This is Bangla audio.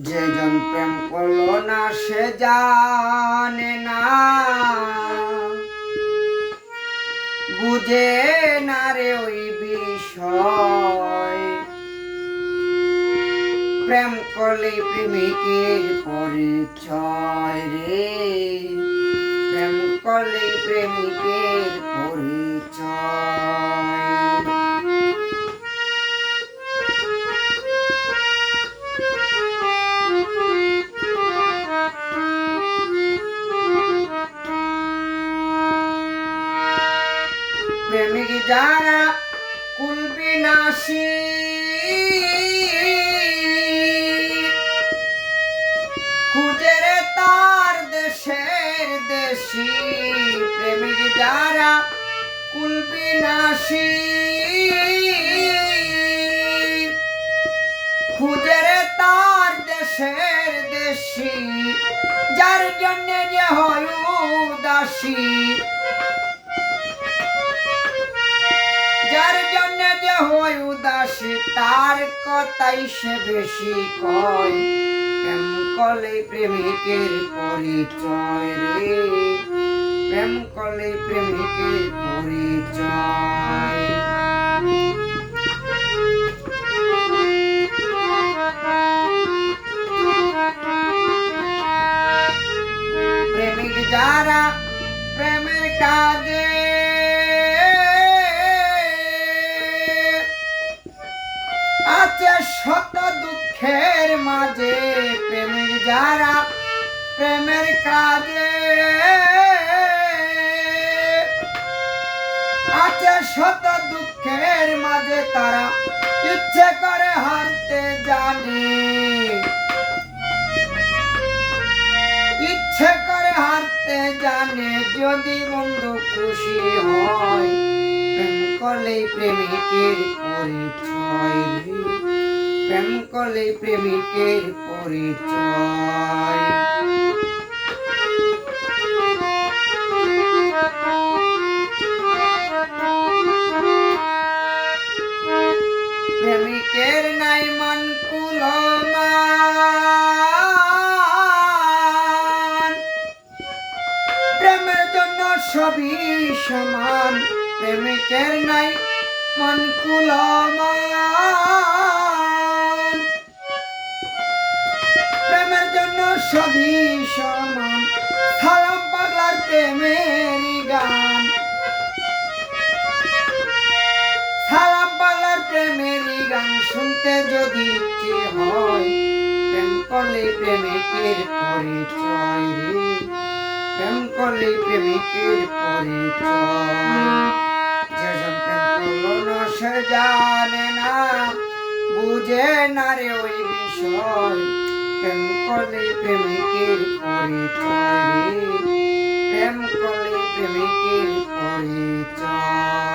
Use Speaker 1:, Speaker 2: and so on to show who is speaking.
Speaker 1: যেজন প্রেম করলো না সে জানে না, বুঝে না রে ওই বিষয়। প্রেম করলে প্রেমিকের পরিচয় রে, প্রেম করলে প্রেমিকের পরিচয়। প্রেমিক যারা কুল বিনাশী, খুঁজে রে তার দেশের দেশি। প্রেমিক যারা কুল বিনাশী, খুঁজে রে তার দেশের দেশি। যার জন্যে যে হয় উদাসী, যার জন্য যে হয় উদাসী, তার কথাই সে বেশি কয়। প্রেম করলে প্রেমিকের পরিচয় রে, প্রেম করলে প্রেমিকের পরিচয়। প্রেমিক যারা প্রেমের কাজে আছে শত দুঃখের মাঝে। প্রেমিক যারা প্রেমের কাজে আছে শত দুঃখের মাঝে, তারা ইচ্ছে করে হারতে জানে, ইচ্ছে করে হারতে জানে। যদি বন্ধু খুশি হয়, প্রেম করলে প্রেমিকের পরিচয় রে, প্রেম করলে প্রেমিকের পরিচয়। প্রেমিকের নাই মন কুলমান, প্রেমের জন্য সবই সমান। প্রেমিকের নাই মন কুলমান, প্রেমের জন্য সবই সমান। সালাম পাগলার প্রেমের গান, সালাম পাগলার প্রেমের গান শুনতে যদি ইচ্ছে হয়, প্রেম করলে প্রেমিকের পরিচয় রে, প্রেম করলে প্রেমিকের পরিচয়। যেজন প্রেম করলো না সে জানে না, বুঝে না রে ওই বিষয়। প্রেম করলে প্রেমিকের পরিচয় রে, প্রেম করলে প্রেমিকের পরিচয়।